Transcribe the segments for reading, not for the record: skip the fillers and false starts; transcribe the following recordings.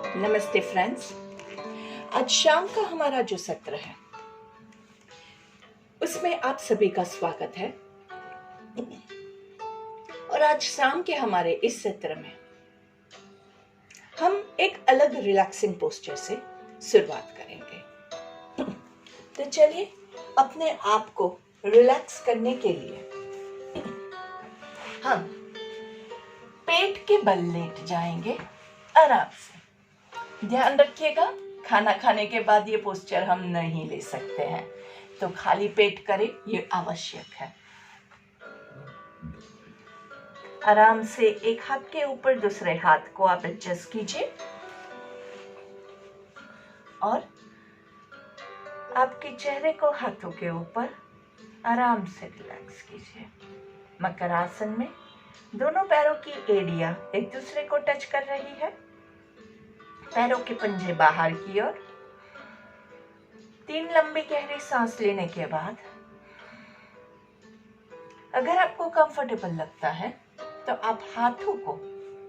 नमस्ते फ्रेंड्स। आज शाम का हमारा जो सत्र है उसमें आप सभी का स्वागत है। और आज शाम के हमारे इस सत्र में हम एक अलग रिलैक्सिंग पोस्चर से शुरुआत करेंगे। तो चलिए अपने आप को रिलैक्स करने के लिए हम पेट के बल लेट जाएंगे आराम से। ध्यान रखिएगा, खाना खाने के बाद ये पोस्चर हम नहीं ले सकते हैं, तो खाली पेट करें, ये आवश्यक है। आराम से एक हाथ के ऊपर दूसरे हाथ को आप एडजस्ट कीजिए और आपके चेहरे को हाथों के ऊपर आराम से रिलैक्स कीजिए। मकर आसन में दोनों पैरों की एड़ियां एक दूसरे को टच कर रही है, पैरों के पंजे बाहर की ओर। 3 लंबी गहरी सांस लेने के बाद अगर आपको कंफर्टेबल लगता है तो आप हाथों को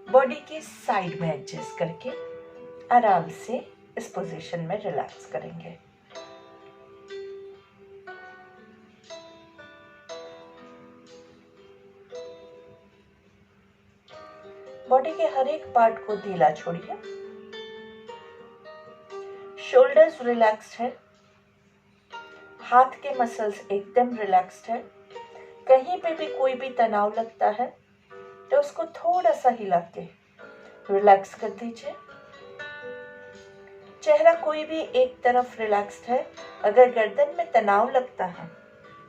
बॉडी के साइड में एडजस्ट करके आराम से इस पोजीशन में रिलैक्स करेंगे। बॉडी के हर एक पार्ट को ढीला छोड़िए। शोल्डर्स रिलैक्स्ड है, हाथ के मसल्स एकदम रिलैक्स्ड है। कहीं पे भी कोई भी तनाव लगता है तो उसको थोड़ा सा हिला के रिलैक्स कर दीजिए। चेहरा कोई भी एक तरफ रिलैक्स्ड है। अगर गर्दन में तनाव लगता है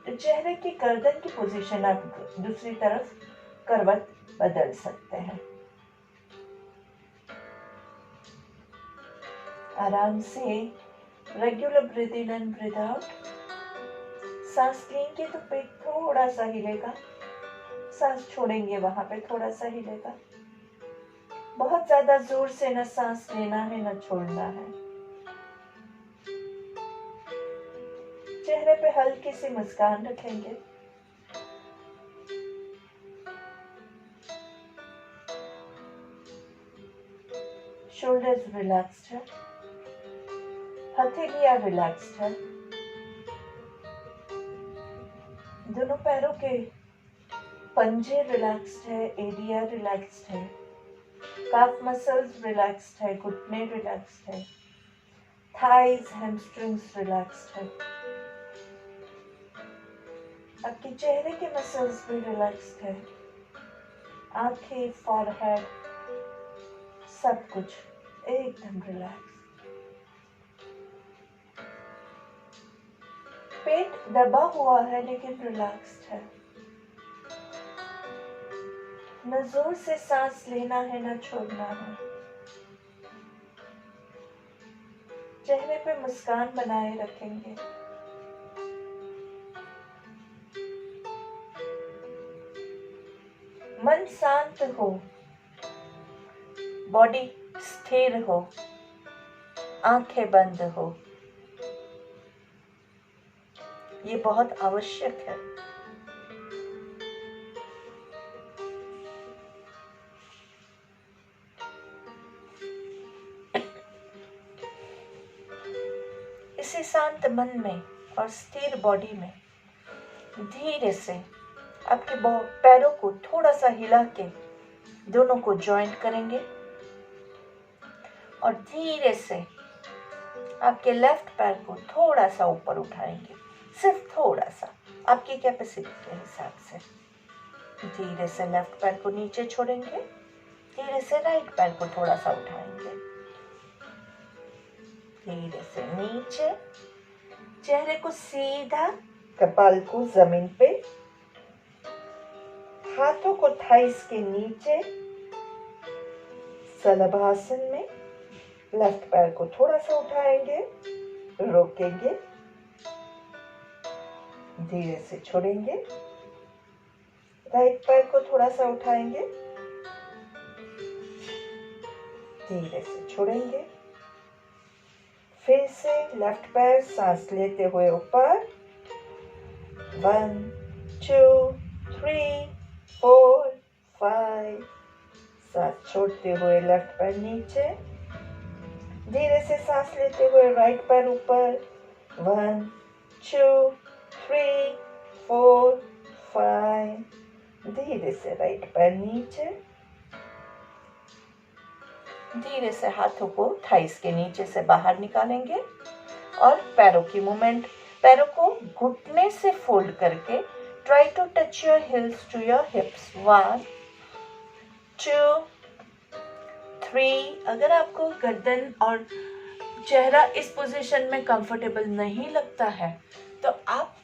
तो चेहरे की गर्दन की पोजीशन आप दूसरी तरफ करवट बदल सकते हैं। आराम से regular breathe in and breathe out. सांस लेंगे तो पेट थोड़ा सा हिलेगा, सांस छोड़ेंगे वहां पे थोड़ा सा हिलेगा। बहुत ज्यादा जोर से न सांस लेना है न छोड़ना है। चेहरे पे हल्की सी मुस्कान रखेंगे। शोल्डर्स रिलैक्स्ड है, हथेलियां रिलैक्स्ड है। दोनों पैरों के पंजे रिलैक्स्ड है, एडिया रिलैक्स्ड है, काफ मसल्स रिलैक्स्ड है, घुटने रिलैक्स्ड है, थाइज हैमस्ट्रिंग्स रिलैक्स्ड है। आपके चेहरे के मसल्स भी रिलैक्स्ड है, आंखें, फॉरहेड, सब कुछ एकदम रिलैक्स। पेट दबा हुआ है लेकिन रिलैक्स्ड है। न जोर से सांस लेना है न छोड़ना है। चेहरे पे मुस्कान बनाए रखेंगे। मन शांत हो, बॉडी स्थिर हो, आंखें बंद हो, ये बहुत आवश्यक है। इसी शांत मन में और स्थिर बॉडी में धीरे से आपके पैरों को थोड़ा सा हिला के दोनों को जॉइंट करेंगे और धीरे से आपके लेफ्ट पैर को थोड़ा सा ऊपर उठाएंगे, सिर्फ थोड़ा सा, आपकी कैपेसिटी के हिसाब से। धीरे से लेफ्ट पैर को नीचे छोड़ेंगे, धीरे से राइट पैर को थोड़ा सा उठाएंगे, धीरे से नीचे। चेहरे को सीधा, कपाल को जमीन पे, हाथों को थाइस के नीचे, शलभासन में। लेफ्ट पैर को थोड़ा सा उठाएंगे, रोकेंगे, धीरे से छोड़ेंगे। राइट पैर को थोड़ा सा उठाएंगे, धीरे से छोड़ेंगे। फिर से लेफ्ट पैर सांस लेते हुए ऊपर, 1 2 3 4 5। सांस छोड़ते हुए लेफ्ट पैर नीचे, धीरे से सांस लेते हुए राइट पैर ऊपर, 1 2 3 4 5। धीरे से राइट पैर नीचे, धीरे से हाथों को थाइस के नीचे से बाहर निकालेंगे और पैरों की मूवमेंट, पैरों को घुटने से फोल्ड करके try to touch your heels to your hips. 1 2 3। अगर आपको गर्दन और चेहरा इस पोजीशन में कंफर्टेबल नहीं लगता है तो आप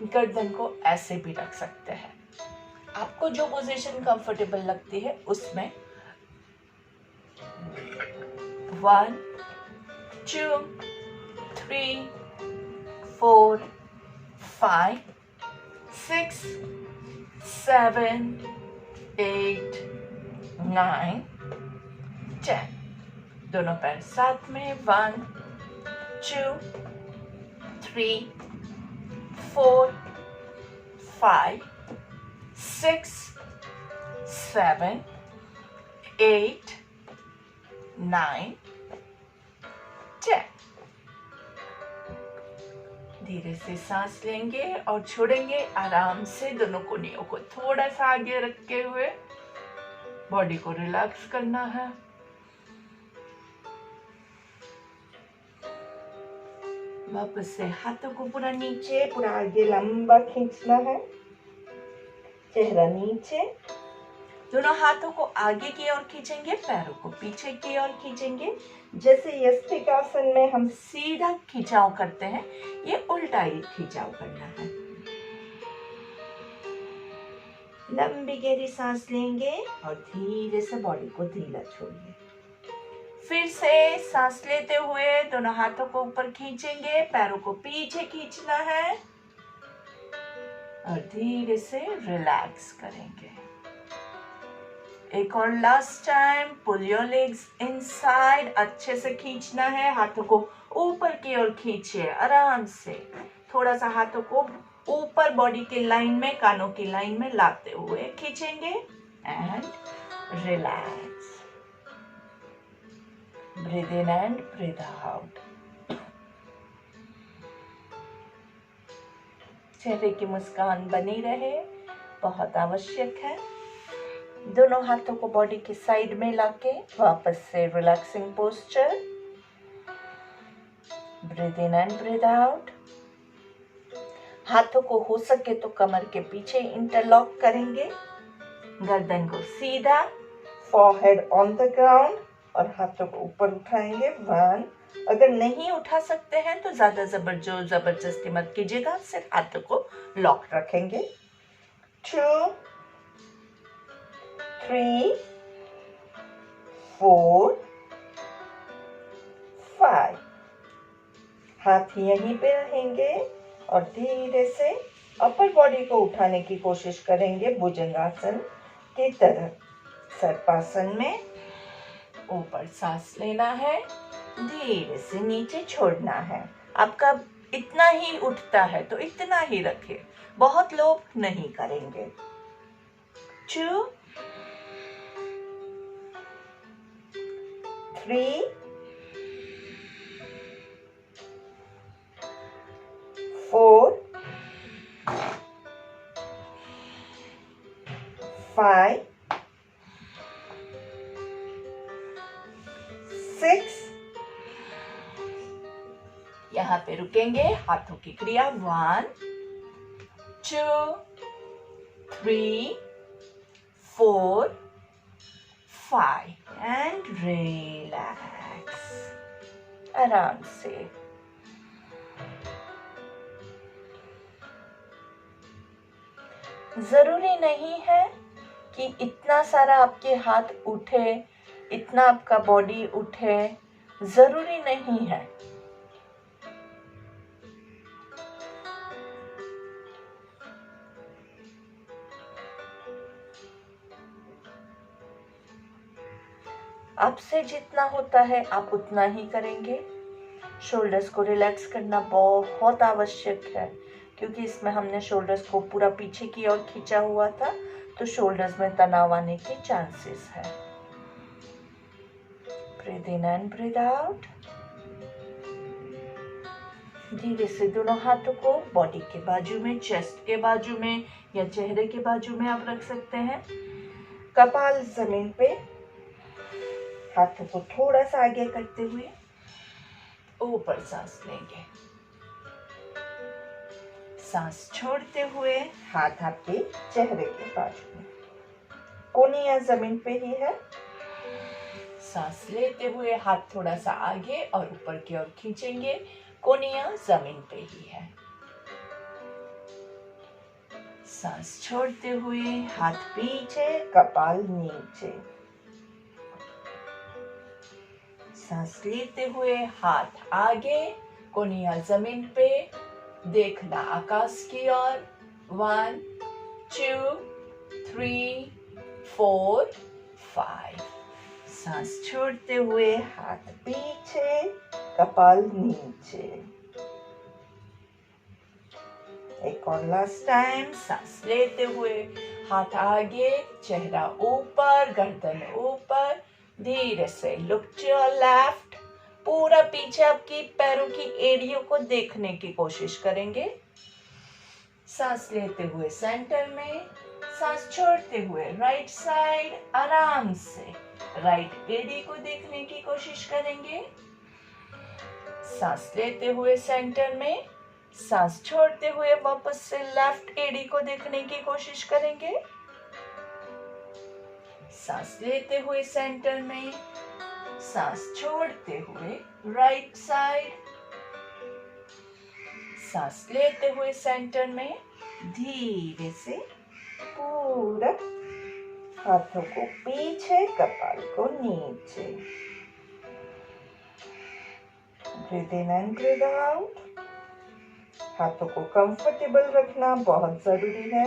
गर्दन को ऐसे भी रख सकते हैं। आपको जो पोजीशन कंफर्टेबल लगती है उसमें 1 2 3 4 5 6 7 8 9 10। दोनों पैर साथ में, 1 2 3 4 5 6 7 8 9 10। धीरे से सांस लेंगे और छोड़ेंगे आराम से। दोनों कोहनियों को थोड़ा सा आगे रखते हुए बॉडी को रिलैक्स करना है। वापस से हाथों को पूरा नीचे, पूरा आगे लंबा खींचना है, चेहरा नीचे। दोनों हाथों को आगे की ओर खींचेंगे, पैरों को पीछे की ओर खींचेंगे। जैसे यस्तिकासन में हम सीधा खिंचाव करते हैं, ये उल्टा ही खिंचाव करना है। लंबी गहरी सांस लेंगे और धीरे से बॉडी को ढीला छोड़िए। फिर से सांस लेते हुए दोनों हाथों को ऊपर खींचेंगे, पैरों को पीछे खींचना है और धीरे से रिलैक्स करेंगे। एक और last time, pull your legs inside. अच्छे से खींचना है, हाथों को ऊपर की ओर खींचिए आराम से। थोड़ा सा हाथों को ऊपर बॉडी की लाइन में, कानों की लाइन में लाते हुए खींचेंगे and relax. Breathe in and breathe out. चेहरे की मुस्कान बनी रहे, बहुत आवश्यक है। दोनों हाथों को बॉडी की साइड में लाके वापस से relaxing posture. Breathe in and breathe out. हाथों को हो सके तो कमर के पीछे इंटरलॉक करेंगे, गर्दन को सीधा, फोरहेड ऑन द ग्राउंड और हाथों को ऊपर उठाएंगे। 1। अगर नहीं उठा सकते हैं तो ज्यादा जबरदस्ती मत कीजिएगा, सिर्फ हाथों को लॉक रखेंगे। 2 3 4 5। हाथ यहीं पे रहेंगे और धीरे से अपर बॉडी को उठाने की कोशिश करेंगे भुजंगासन की तरह। सर्पासन में ऊपर सांस लेना है, धीरे से नीचे छोड़ना है। आपका इतना ही उठता है तो इतना ही रखें, बहुत लोग नहीं करेंगे। 2 3 4 5 6। यहाँ पे रुकेंगे, हाथों की क्रिया। 1 2 3 4 5 एंड रिलैक्स आराम से। जरूरी नहीं है कि इतना सारा आपके हाथ उठे, इतना आपका बॉडी उठे, जरूरी नहीं है। आपसे जितना होता है आप उतना ही करेंगे। शोल्डर्स को रिलैक्स करना बहुत आवश्यक है, क्योंकि इसमें हमने शोल्डर्स को पूरा पीछे की ओर खींचा हुआ था, तो शोल्डर्स में तनाव आने के चांसेस है। Breathe in and breathe out. धीरे से दोनों हाथों को बॉडी के बाजू में, चेस्ट के बाजू में या चेहरे के बाजू में आप रख सकते हैं। कपाल जमीन पे, हाथों को थोड़ा सा आगे करते हुए ऊपर सांस लेंगे। सांस छोड़ते हुए हाथ आपके चेहरे के बाजू में, कोहनी जमीन पे ही है। सांस लेते हुए हाथ थोड़ा सा आगे और ऊपर की ओर खींचेंगे, कोहनियां जमीन पे ही है। सांस छोड़ते हुए हाथ पीछे, कपाल नीचे। सांस लेते हुए हाथ आगे, कोहनियां जमीन पे, देखना आकाश की ओर। 1 2 3 4 5। सांस छोड़ते हुए हाथ पीछे, कपाल नीचे। एक और लास्ट टाइम। सांस लेते हुए हाथ आगे, चेहरा ऊपर, गर्दन ऊपर। धीरे से लुक टू योर लेफ्ट। पूरा पीछे आपकी पैरों की एड़ियों को देखने की कोशिश करेंगे। सांस लेते हुए सेंटर में, सांस छोड़ते हुए राइट साइड, आराम से राइट एड़ी को देखने की कोशिश करेंगे। सांस लेते हुए सेंटर में, सांस छोड़ते हुए वापस से लेफ्ट एड़ी को देखने की कोशिश करेंगे। सांस लेते हुए सेंटर में, सांस छोड़ते हुए राइट साइड। सांस लेते हुए सेंटर में, धीरे से पूरा हाथों को पीछे, कपाल को नीचे। Breathe in and breathe out. हाथों को कंफर्टेबल रखना बहुत जरूरी है।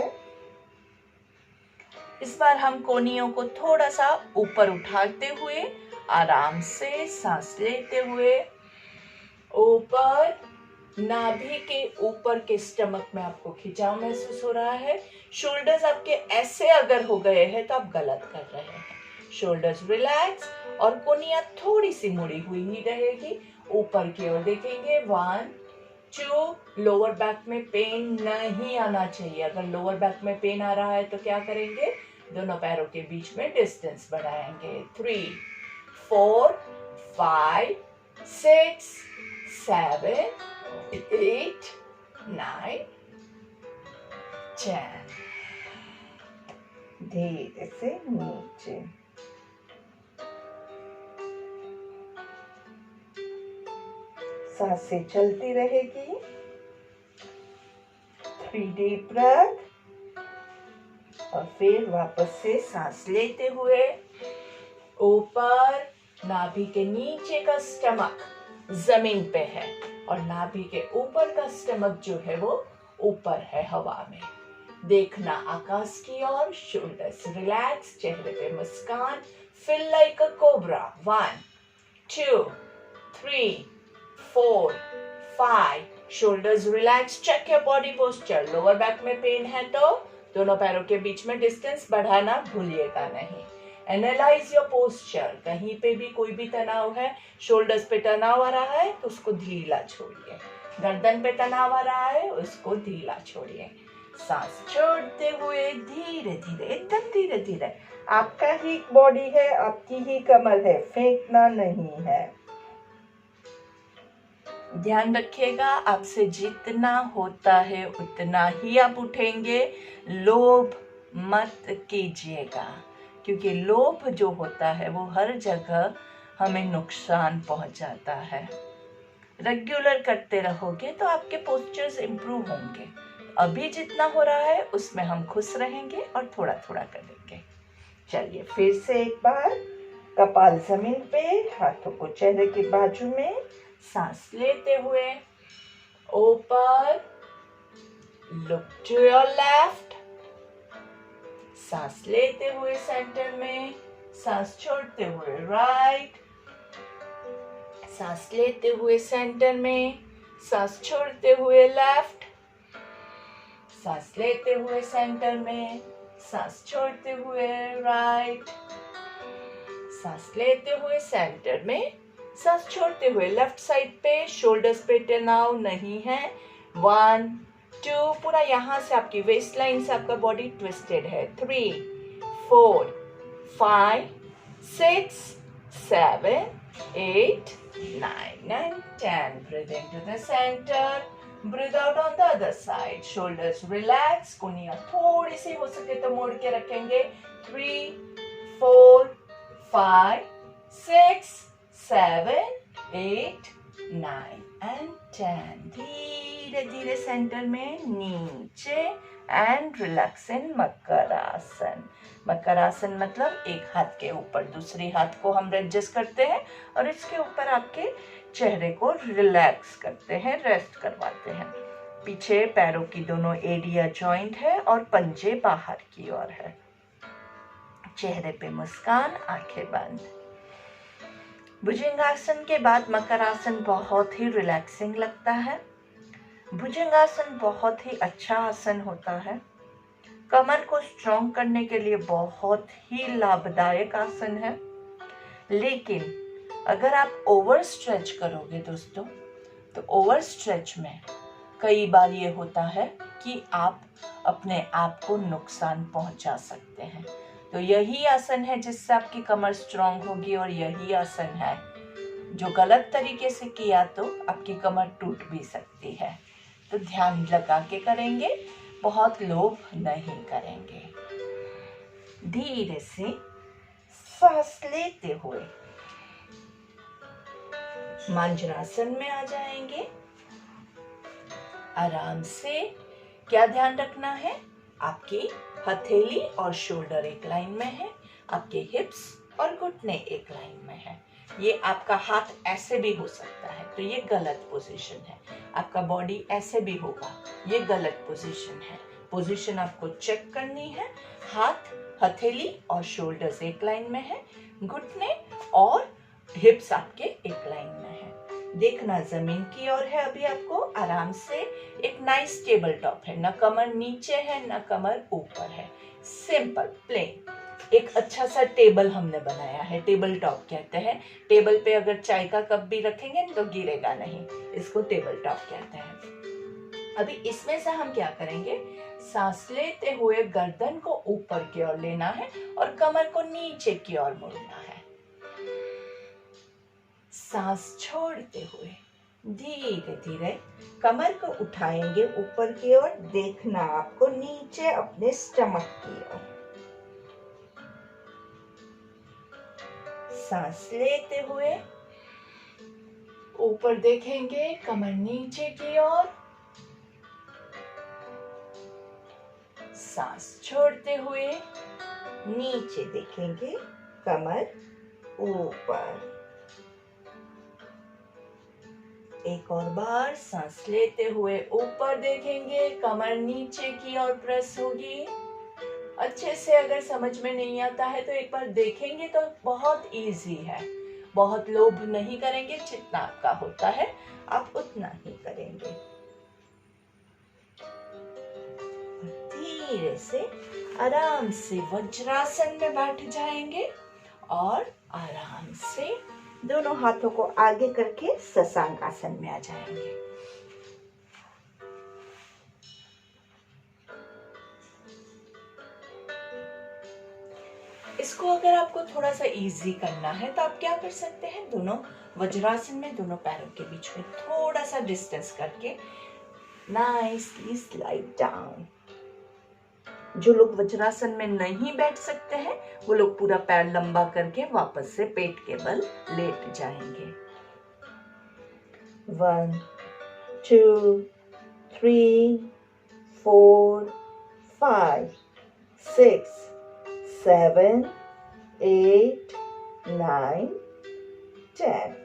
इस बार हम कोहनियों को थोड़ा सा ऊपर उठाते हुए आराम से सांस लेते हुए ऊपर, नाभि के ऊपर के स्टमक में आपको खिंचाव महसूस हो रहा है। शोल्डर्स आपके ऐसे अगर हो गए हैं तो आप गलत कर रहे हैं। शोल्डर्स रिलैक्स और कोहनियां थोड़ी सी मुड़ी हुई ही रहेगी। ऊपर की ओर देखेंगे। 1 2। लोअर बैक में पेन नहीं आना चाहिए। अगर लोअर बैक में पेन आ रहा है तो क्या करेंगे? दोनों पैरों के बीच में डिस्टेंस बढ़ाएंगे। 3 4 5 6 7 8 9 10। धीरे से नीचे। सांसें चलती रहेगी। 3 डीप ब्रेथ और फिर वापस से सांस लेते हुए ऊपर, नाभि के नीचे का स्टमक जमीन पे है और नाभि के ऊपर का स्टमक जो है वो ऊपर है हवा में। देखना आकाश की ओर। शोल्डर्स रिलैक्स, चेहरे पे मुस्कान। Feel like a cobra. 1 2 3 4 5। Shoulders relax. Check your body posture. Lower back में पेन है तो दोनों पैरों के बीच में डिस्टेंस बढ़ाना भूलिएगा नहीं। Analyse your posture. कहीं पे भी कोई भी तनाव है, शोल्डर्स पे तनाव आ रहा है तो उसको ढीला छोड़िए। गर्दन पे तनाव आ रहा है उसको ढीला छोड़िए। सांस छोड़ते हुए धीरे धीरे, एकदम धीरे धीरे। आपका ही बॉडी है, आपकी ही कमर है, फेंकना नहीं है। ध्यान रखिएगा, आपसे जितना होता है उतना ही आप उठेंगे। लोभ मत कीजिएगा, क्योंकि लोभ जो होता है वो हर जगह हमें नुकसान पहुंचाता है। रेगुलर करते रहोगे तो आपके पोस्चर्स इंप्रूव होंगे। अभी जितना हो रहा है उसमें हम खुश रहेंगे और थोड़ा थोड़ा करेंगे। चलिए फिर से एक बार। कपाल जमीन पे, हाथों को चेहरे के बाजू में। सांस लेते हुए ऊपर, लुक टू योर लेफ्ट। सांस लेते हुए सेंटर में, सांस छोड़ते हुए राइट। सांस लेते हुए सेंटर में, सांस छोड़ते हुए लेफ्ट। सांस लेते हुए सेंटर में, सांस छोड़ते हुए राइट। सांस लेते हुए सेंटर में, सांस छोड़ते हुए लेफ्ट साइड पे, शोल्डर्स पे तनाव नहीं है। 1 2, पूरा यहाँ से आपकी वेस्ट लाइन से आपका बॉडी ट्विस्टेड है। 3 4 5 6 7 8 9 and 10. Breathe into the center. Breathe out on the other side. Shoulders relax. कुनिया थोड़ी सी हो सके तो मोड़ के रखेंगे। 3 4 5 6 7 8 9 and 10. धीरे धीरे सेंटर में नीचे and relax in makarasana. Makarasana मतलब एक हाथ के ऊपर दूसरे हाथ को हम एडजस्ट करते हैं और इसके ऊपर आपके चेहरे को रिलैक्स करते हैं, रेस्ट करवाते हैं। पीछे पैरों की दोनों एडिया जॉइंट है और पंजे बाहर की ओर है। चेहरे पे मुस्कान, आंखें बंद। भुजंगासन के बाद मकरासन बहुत ही रिलैक्सिंग लगता है। भुजंगासन बहुत ही अच्छा आसन होता है। कमर को स्ट्रॉन्ग करने के लिए बहुत ही लाभदायक आसन है। लेकिन अगर आप ओवर स्ट्रेच करोगे दोस्तों, तो ओवर स्ट्रेच में कई बार ये होता है कि आप अपने आप को नुकसान पहुंचा सकते हैं। तो यही आसन है जिससे आपकी कमर स्ट्रॉन्ग होगी और यही आसन है जो गलत तरीके से किया तो आपकी कमर टूट भी सकती है। तो ध्यान लगा के करेंगे, बहुत लोभ नहीं करेंगे। धीरे से सांस लेते हुए मांजरासन में आ जाएंगे। आराम से क्या ध्यान रखना है, आपकी हथेली और शोल्डर एक लाइन में है, आपके हिप्स और घुटने एक लाइन में है। ये आपका हाथ ऐसे भी हो सकता है तो ये गलत पोजीशन है। आपका बॉडी ऐसे भी होगा, ये गलत पोजीशन है। पोजीशन आपको चेक करनी है। हाथ, हथेली और शोल्डर्स एक लाइन में है, घुटने और हिप्स आपके एक लाइन में है। देखना जमीन की ओर है। अभी आपको आराम से एक नाइस टेबल टॉप है, ना कमर नीचे है ना कमर ऊपर है, सिंपल प्लेन एक अच्छा सा टेबल हमने बनाया है, टेबल टॉप कहते हैं। टेबल पे अगर चाय का कप भी रखेंगे तो गिरेगा नहीं, इसको टेबल टॉप कहते हैं। अभी इसमें से हम क्या करेंगे, सांस लेते हुए गर्दन को ऊपर की ओर लेना है और कमर को नीचे की ओर मोड़ना है। सांस छोड़ते हुए धीरे धीरे कमर को उठाएंगे ऊपर की ओर। देखना आपको नीचे अपने स्टमक की ओर। सांस लेते हुए ऊपर देखेंगे, कमर नीचे की ओर। सांस छोड़ते हुए नीचे देखेंगे, कमर ऊपर। एक और बार सांस लेते हुए ऊपर देखेंगे, कमर नीचे की ओर प्रेस होगी। अच्छे से अगर समझ में नहीं आता है तो एक बार देखेंगे तो बहुत इजी है। बहुत लोभ नहीं करेंगे, जितना आपका होता है आप उतना ही करेंगे। धीरे से आराम से वज्रासन में बैठ जाएंगे और आराम से दोनों हाथों को आगे करके शशांक आसन में आ जाएंगे। इसको अगर आपको थोड़ा सा इजी करना है तो आप क्या कर सकते हैं, दोनों वज्रासन में दोनों पैरों के बीच में थोड़ा सा डिस्टेंस करके नाइसली स्लाइड डाउन। जो लोग वज्रासन में नहीं बैठ सकते हैं वो लोग पूरा पैर लंबा करके वापस से पेट के बल लेट जाएंगे। 1 2 3 4 5 6 7 8 9 10।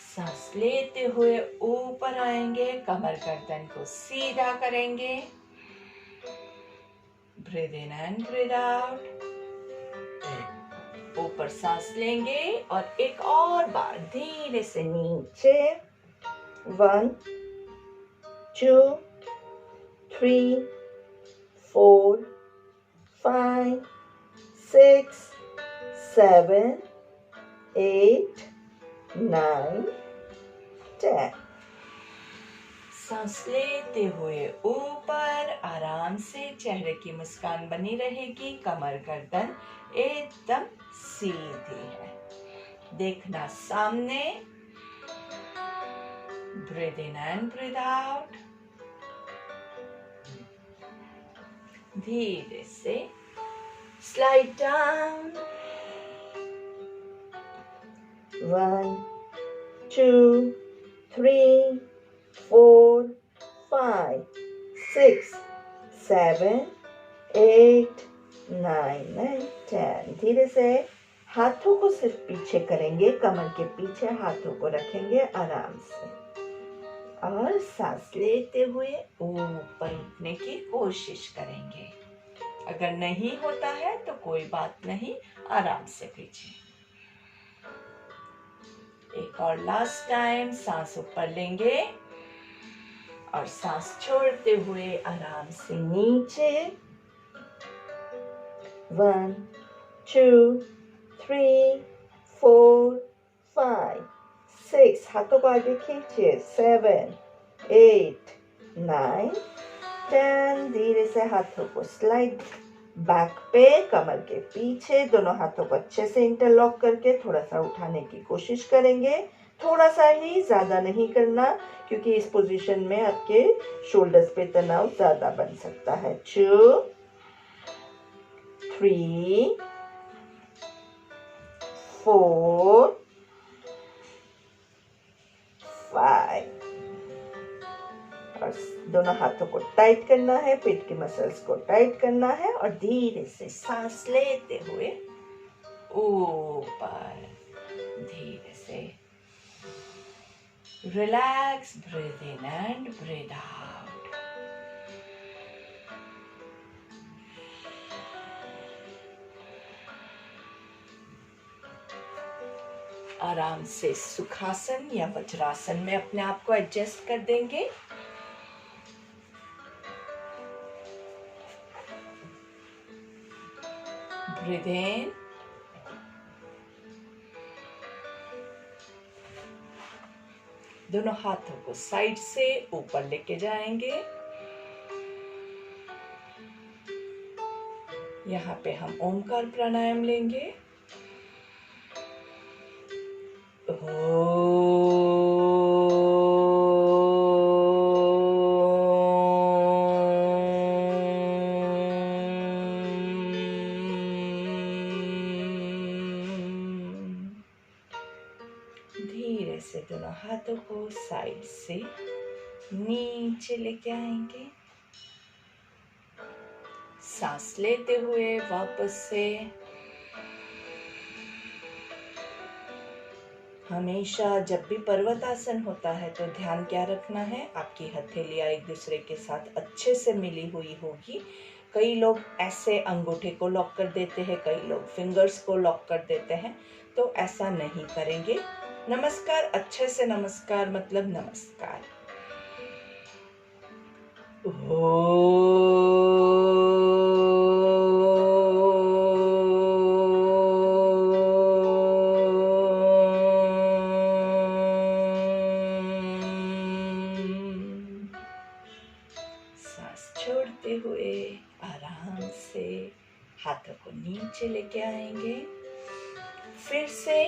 सांस लेते हुए ऊपर आएंगे, कमर गर्दन को सीधा करेंगे। Breathe in and breathe out. ऊपर सांस लेंगे और एक और बार धीरे से नीचे। 1 2 3 4 5 6 7, 8, 9, 10। सांस लेते हुए ऊपर आराम से चेहरे की मुस्कान बनी रहेगी, कमर गर्दन एकदम सीधी है। देखना सामने, breathe in and breathe out. धीरे से स्लाइड डाउन। 1, 2, 3, 4, 5, 6, 7, 8, 9, 10। धीरे से हाथों को सिर्फ पीछे करेंगे, कमर के पीछे हाथों को रखेंगे आराम से, और सांस लेते हुए ऊपर उठने की कोशिश करेंगे। अगर नहीं होता है तो कोई बात नहीं, आराम से पीछे। एक और लास्ट टाइम सांस ऊपर लेंगे और सांस छोड़ते हुए आराम से नीचे। 1, 2, 3, 4, 5, 6, हाथों को आगे खींचिए। 7, 8, 9, 10। धीरे से हाथों को स्लाइड बैक पे, कमर के पीछे, दोनों हाथों को अच्छे से इंटरलॉक करके थोड़ा सा उठाने की कोशिश करेंगे। थोड़ा सा ही, ज्यादा नहीं करना, क्योंकि इस पोजीशन में आपके शोल्डर्स पे तनाव ज्यादा बन सकता है। 2, 3, 4, 5। और दोनों हाथों को टाइट करना है, पेट की मसल्स को टाइट करना है, और धीरे से सांस लेते हुए ऊपर। धीरे से relax, breathe in and breathe out. आराम से सुखासन या वज्रासन में अपने आप को एडजस्ट कर देंगे। ब्रीथ इन, दोनों हाथों को साइड से ऊपर लेके जाएंगे। यहाँ पे हम ओमकार प्राणायाम लेंगे। धीरे से दोनों हाथों को साइड से नीचे लेके आएंगे। सांस लेते हुए वापस से हमेशा जब भी पर्वतासन होता है तो ध्यान क्या रखना है, आपकी हथेलियां एक दूसरे के साथ अच्छे से मिली हुई होगी। कई लोग ऐसे अंगूठे को लॉक कर देते हैं, कई लोग फिंगर्स को लॉक कर देते हैं, तो ऐसा नहीं करेंगे। नमस्कार, अच्छे से नमस्कार मतलब नमस्कार। सांस छोड़ते हुए आराम से हाथों को नीचे लेके आएंगे। फिर से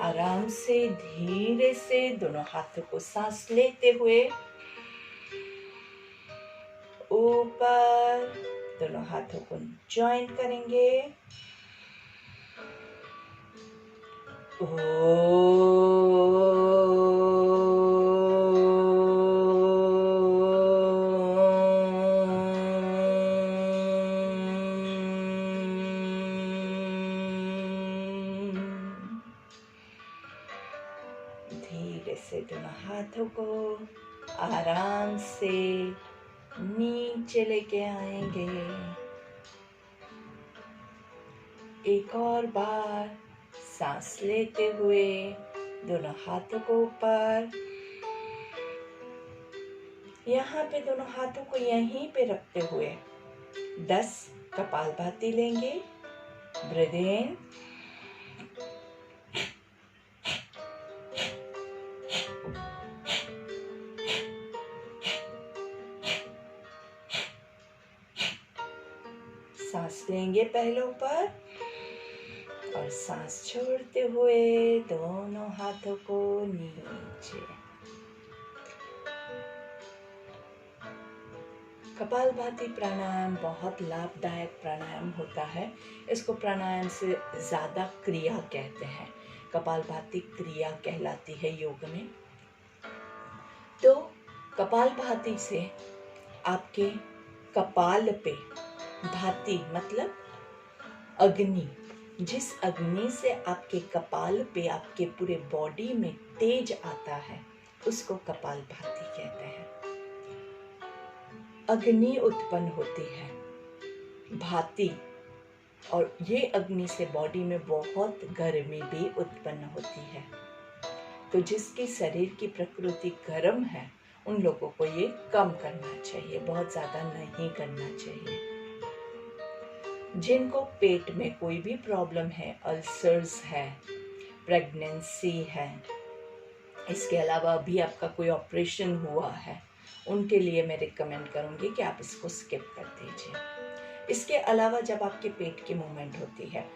आराम से धीरे से दोनों हाथों को सांस लेते हुए ऊपर, दोनों हाथों को ज्वाइन करेंगे। धीरे से दोनों हाथों को आराम से नीचे लेके आएंगे। एक और बार सांस लेते हुए दोनों हाथों को ऊपर, यहाँ पे दोनों हाथों को यहीं पे रखते हुए 10 कपालभाति लेंगे। ब्रीथ इन, लेंगे पहलों पर और सांस छोड़ते हुए दोनों हाथों को नीचे। कपालभाति प्राणायाम बहुत लाभदायक प्राणायाम होता है। इसको प्राणायाम से ज्यादा क्रिया कहते हैं। कपालभाति क्रिया कहलाती है योग में। तो कपालभाति से आपके कपाल पे, भाति मतलब अग्नि, जिस अग्नि से आपके कपाल पे, आपके पूरे बॉडी में तेज आता है, उसको कपालभाति कहते हैं। अग्नि उत्पन्न होती है, भाति, और ये अग्नि से बॉडी में बहुत गर्मी भी उत्पन्न होती है। तो जिसकी शरीर की प्रकृति गर्म है, उन लोगों को ये कम करना चाहिए, बहुत ज्यादा नहीं करना चाहिए। जिनको पेट में कोई भी प्रॉब्लम है, अल्सर्स है, प्रेगनेंसी है, इसके अलावा अभी आपका कोई ऑपरेशन हुआ है, उनके लिए मैं रिकमेंड करूंगी कि आप इसको स्किप कर दीजिए। इसके अलावा जब आपके पेट की मूवमेंट होती है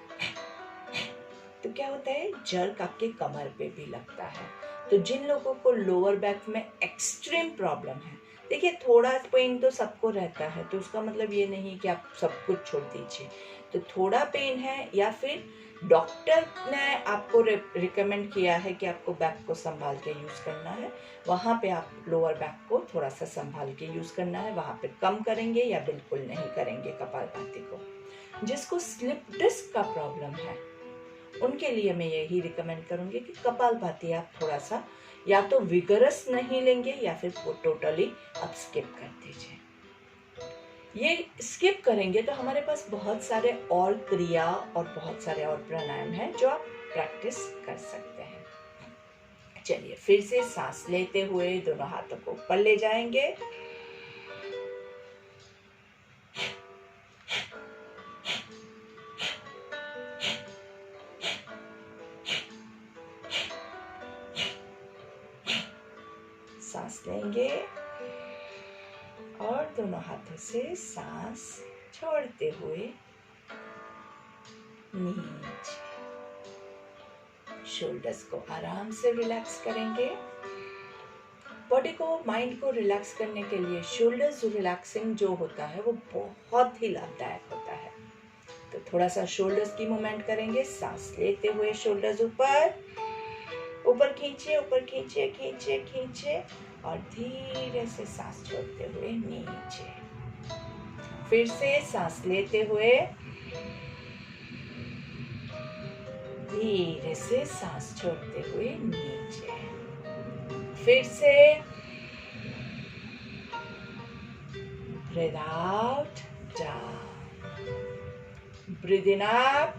तो क्या होता है, जर्क आपके कमर पे भी लगता है। तो जिन लोगों को लोअर बैक में एक्सट्रीम प्रॉब्लम है, देखिए थोड़ा पेन तो सबको रहता है, तो उसका मतलब ये नहीं कि आप सब कुछ छोड़ दीजिए। तो थोड़ा पेन है या फिर डॉक्टर ने आपको रिकमेंड किया है कि आपको बैक को संभाल के यूज करना है, वहां पे आप लोअर बैक को थोड़ा सा संभाल के यूज करना है, वहां पे कम करेंगे या बिल्कुल नहीं करेंगे कपालभाति को। जिसको स्लिप डिस्क का प्रॉब्लम है, उनके लिए मैं यही रिकमेंड करूंगी कि कपालभाति आप थोड़ा सा या तो विगरस नहीं लेंगे या फिर टोटली आप स्किप कर दीजिए। ये स्किप करेंगे तो हमारे पास बहुत सारे और क्रिया और बहुत सारे और प्राणायाम हैं जो आप प्रैक्टिस कर सकते हैं। चलिए फिर से सांस लेते हुए दोनों हाथों को ऊपर ले जाएंगे। सांस लेंगे और दोनों हाथों से सांस छोड़ते हुए नीचे। शोल्डर्स को आराम से रिलैक्स करेंगे। बॉडी को, माइंड को रिलैक्स करने के लिए शोल्डर्स रिलैक्सिंग जो होता है वो बहुत ही लाभदायक होता है। तो थोड़ा सा शोल्डर्स की मूवमेंट करेंगे। सांस लेते हुए शोल्डर्स ऊपर ऊपर खींचे, ऊपर खींचे, खींचे खींचे और धीरे से सांस छोड़ते हुए नीचे। फिर से सांस लेते हुए धीरे से सांस छोड़ते हुए नीचे। फिर से breathe out, down, breathe in up.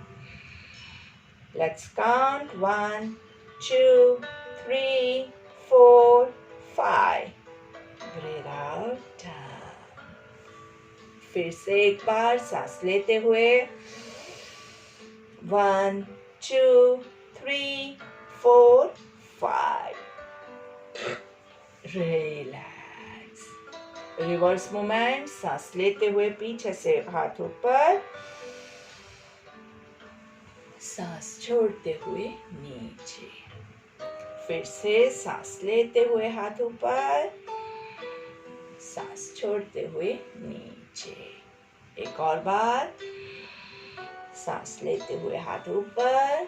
Let's count 1 2 3 4 5। Breathe out, down. फिर से एक बार सांस लेते हुए 1 2 3 4 5। रिलैक्स। Reverse movement. सांस लेते हुए पीछे से हाथ ऊपर, सांस छोड़ते हुए नीचे। फिर से सांस लेते हुए हाथ ऊपर, सांस छोड़ते हुए नीचे। एक और बार। सांस लेते हुए हाथ ऊपर,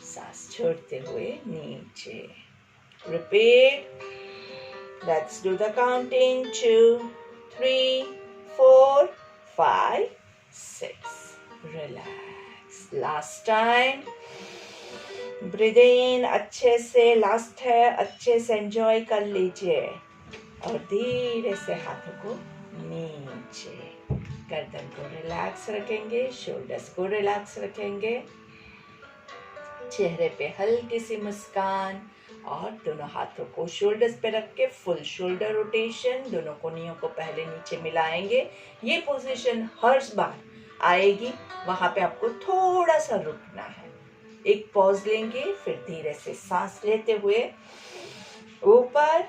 सांस छोड़ते हुए नीचे। Repeat. Let's do the counting 2 3 4 5 6। Relax. Last time. Breathe in अच्छे से, लास्ट है, अच्छे से एंजॉय कर लीजिए और धीरे से हाथों को नीचे। गर्दन को रिलैक्स रखेंगे, शोल्डर्स को रिलैक्स रखेंगे, चेहरे पे हल्की सी मुस्कान और दोनों हाथों को शोल्डर्स पे रख के फुल शोल्डर रोटेशन। दोनों कोहनियों को पहले नीचे मिलाएंगे। ये पोजीशन हर बार आएगी, वहां पे आपको थोड़ा सा रुकना है। एक पॉज लेंगे, फिर धीरे से सांस लेते हुए ऊपर,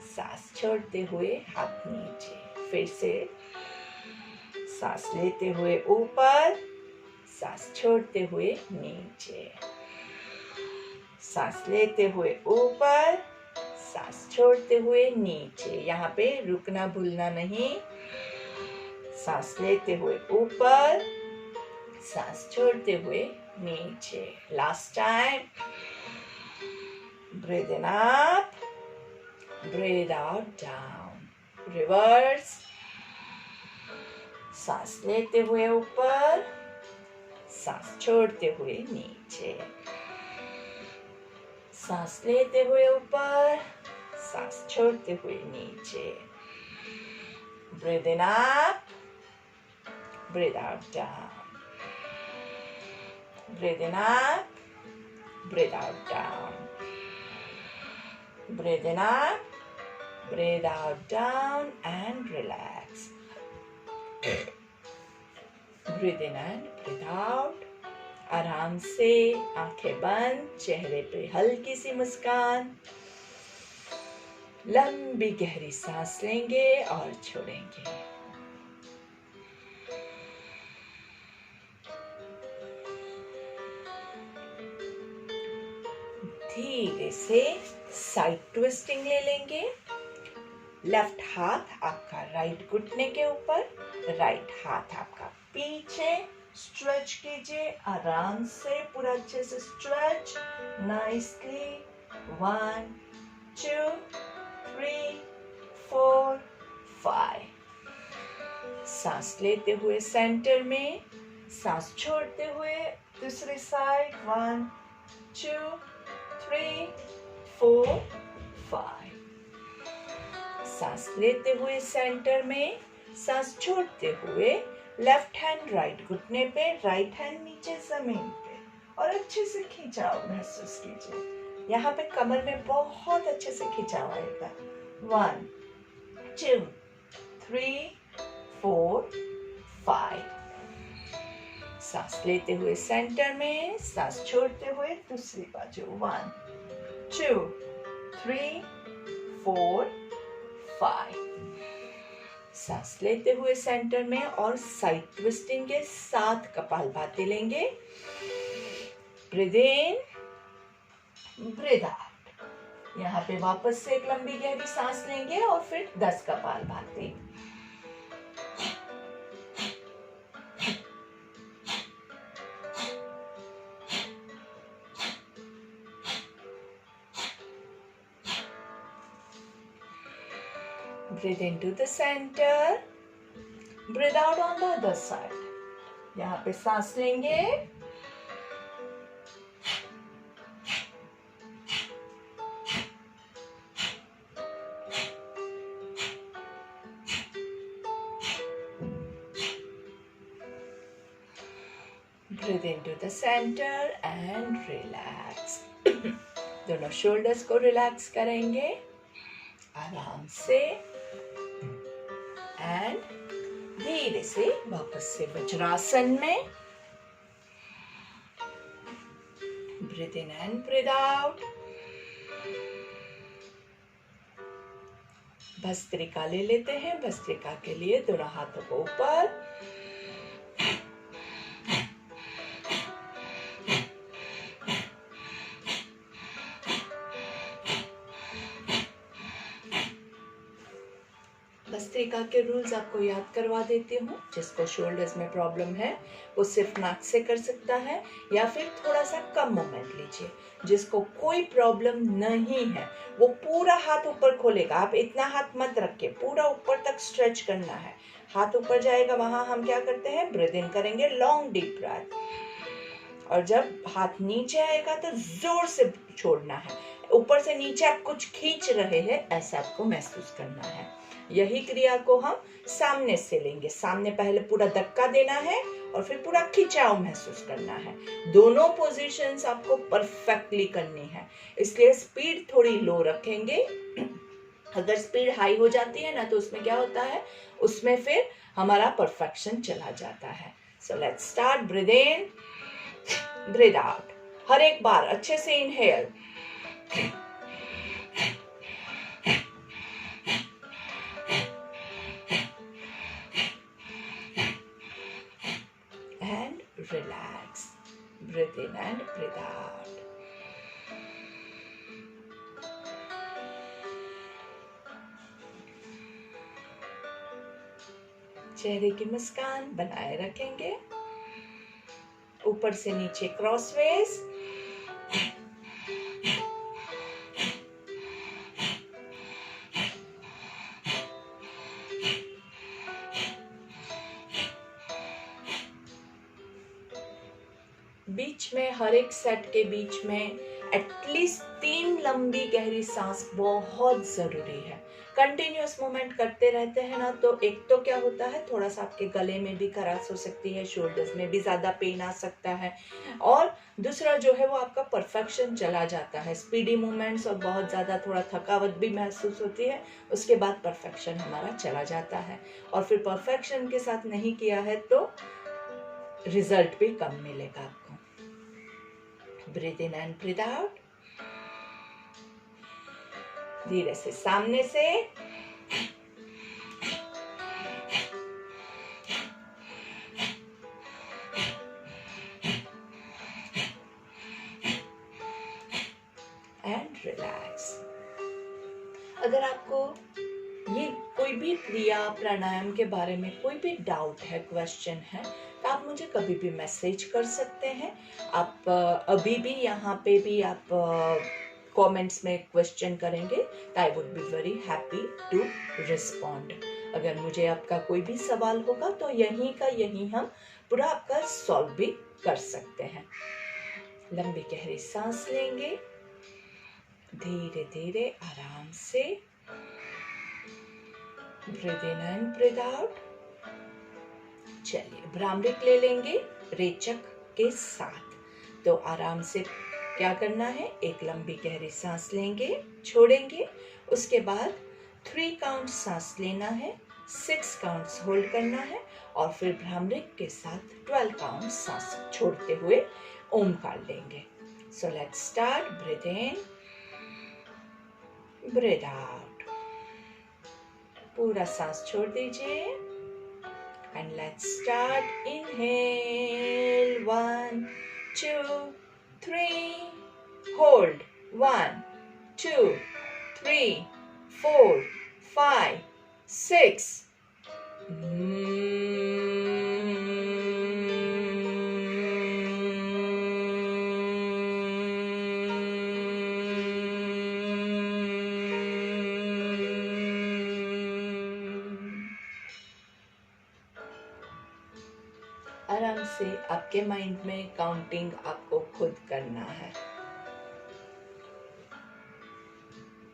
सांस छोड़ते हुए हाथ नीचे। फिर से सांस लेते हुए ऊपर, सांस छोड़ते हुए नीचे, सांस लेते हुए ऊपर, सांस छोड़ते हुए नीचे। यहाँ पे रुकना भूलना नहीं। सांस लेते हुए ऊपर, सांस छोड़ते हुए नीचे। Last time. Breathe in up, breathe out down, reverse. सांस लेते हुए ऊपर, सांस छोड़ते हुए नीचे, सांस लेते हुए ऊपर, सांस छोड़ते हुए नीचे। Breathe in up, breathe out down, breathe in up, breathe out down, breathe in up, breathe out down and relax. Breathe in and breathe out. आराम से आंखें बंद, चेहरे पे हल्की सी मुस्कान। लंबी गहरी सांस लेंगे और छोड़ेंगे। धीरे से साइड ट्विस्टिंग ले लेंगे। लेफ्ट हाथ आपका राइट घुटने के ऊपर, राइट हाथ आपका पीछे। स्ट्रेच कीजिए आराम से, पूरा अच्छे से स्ट्रेच नाइसली। 1 2 3 4 5। सांस लेते हुए सेंटर में, सांस छोड़ते हुए दूसरी साइड। 1 2 3 4 5। सांस लेते हुए सेंटर में, सांस छोड़ते हुए लेफ्ट हैंड राइट घुटने पे, राइट हैंड नीचे जमीन पे, और अच्छे से खिंचाव महसूस कीजिए। यहाँ पे कमर में बहुत अच्छे से खिंचाव आएगा। 1 2 3 4 5। सांस लेते हुए सेंटर में, सांस छोड़ते हुए दूसरी बाजू। 1 2 3 4 5। सांस लेते हुए सेंटर में और साइड ट्विस्टिंग के साथ कपालभाति लेंगे। Breathe in, breathe out. यहाँ पे वापस से एक लंबी गहरी सांस लेंगे और फिर 10 kapalbhati. Breathe into the center, breathe out on the other side. यहाँ पे सांस लेंगे, breathe into the center and relax. दोनों शोल्डर्स को रिलैक्स करेंगे आराम से, एंड धीरे से वापस से वज्रासन में। Breathe in and breathe out. Bhastrika ले लेते हैं। भस्त्रिका के लिए दोनों हाथों को ऊपर, भस्त्रिका के रूल्स आपको याद करवा देती हूँ। जिसको शोल्डर्स में प्रॉब्लम है वो सिर्फ नाक से कर सकता है या फिर थोड़ा सा कम मूवमेंट लीजिए। जिसको कोई प्रॉब्लम नहीं है वो पूरा हाथ ऊपर खोलेगा। आप इतना हाथ मत रखिए, पूरा ऊपर तक स्ट्रेच करना है। हाथ ऊपर जाएगा, वहां हम क्या करते हैं, ब्रीथ इन करेंगे, लॉन्ग डीप ब्रेथ, और जब हाथ नीचे आएगा तो जोर से छोड़ना है। ऊपर से नीचे आप कुछ खींच रहे हैं ऐसा आपको महसूस करना है। यही क्रिया को हम सामने से लेंगे। सामने पहले पूरा धक्का देना है और फिर पूरा खिंचाव महसूस करना है। दोनों पोजीशंस आपको परफेक्टली करनी है, इसलिए स्पीड थोड़ी लो रखेंगे। अगर स्पीड हाई हो जाती है ना तो उसमें क्या होता है, उसमें फिर हमारा परफेक्शन चला जाता है। So let's start. Breathe in, breathe out. हर एक बार अच्छे से inhale, and relax. Breathe in and breathe out. चेहरे की मुस्कान बनाए रखेंगे, ऊपर से नीचे क्रॉसवेज। बीच में हर एक सेट के बीच में एटलीस्ट 3 लंबी गहरी सांस बहुत जरूरी है। कंटिन्यूअस मूवमेंट करते रहते हैं ना, तो एक तो क्या होता है, थोड़ा सा आपके गले में भी खराश हो सकती है, शोल्डर्स में भी ज्यादा पेन आ सकता है, और दूसरा जो है वो आपका परफेक्शन चला जाता है। स्पीडी मूवमेंट्स और बहुत ज्यादा थोड़ा थकावट भी महसूस होती है, उसके बाद परफेक्शन हमारा चला जाता है, और फिर परफेक्शन के साथ नहीं किया है तो रिजल्ट भी कम मिलेगा आपको। Breathe in and breathe out. धीरे से सामने से, एंड रिलैक्स। अगर आपको ये कोई भी क्रिया प्राणायाम के बारे में कोई भी डाउट है, क्वेश्चन है, तो आप मुझे कभी भी मैसेज कर सकते हैं। आप अभी भी यहाँ पे भी आप कमेंट्स में क्वेश्चन करेंगे तो I would be very happy to respond. अगर मुझे आपका कोई भी सवाल होगा तो यहीं का यहीं हम पूरा आपका सॉल्व भी कर सकते हैं। लंबी गहरी सांस लेंगे, धीरे धीरे आराम से। Breathe in and breathe out. चलिए भ्रामरिक ले लेंगे रेचक के साथ। तो आराम से क्या करना है, एक लंबी गहरी सांस लेंगे, छोड़ेंगे, उसके बाद 3 काउंट सांस लेना है, 6 काउंट्स होल्ड करना है, और फिर भ्रामरिक के साथ 12 काउंट सांस छोड़ते हुए ओमकार लेंगे। So let's start. Breathe in, breathe out. पूरा सांस छोड़ दीजिए, and let's start. Inhale, 1 2 3, hold, 1 2 3 4 5 6. आराम से आपके माइंड में काउंटिंग आपको खुद करना है।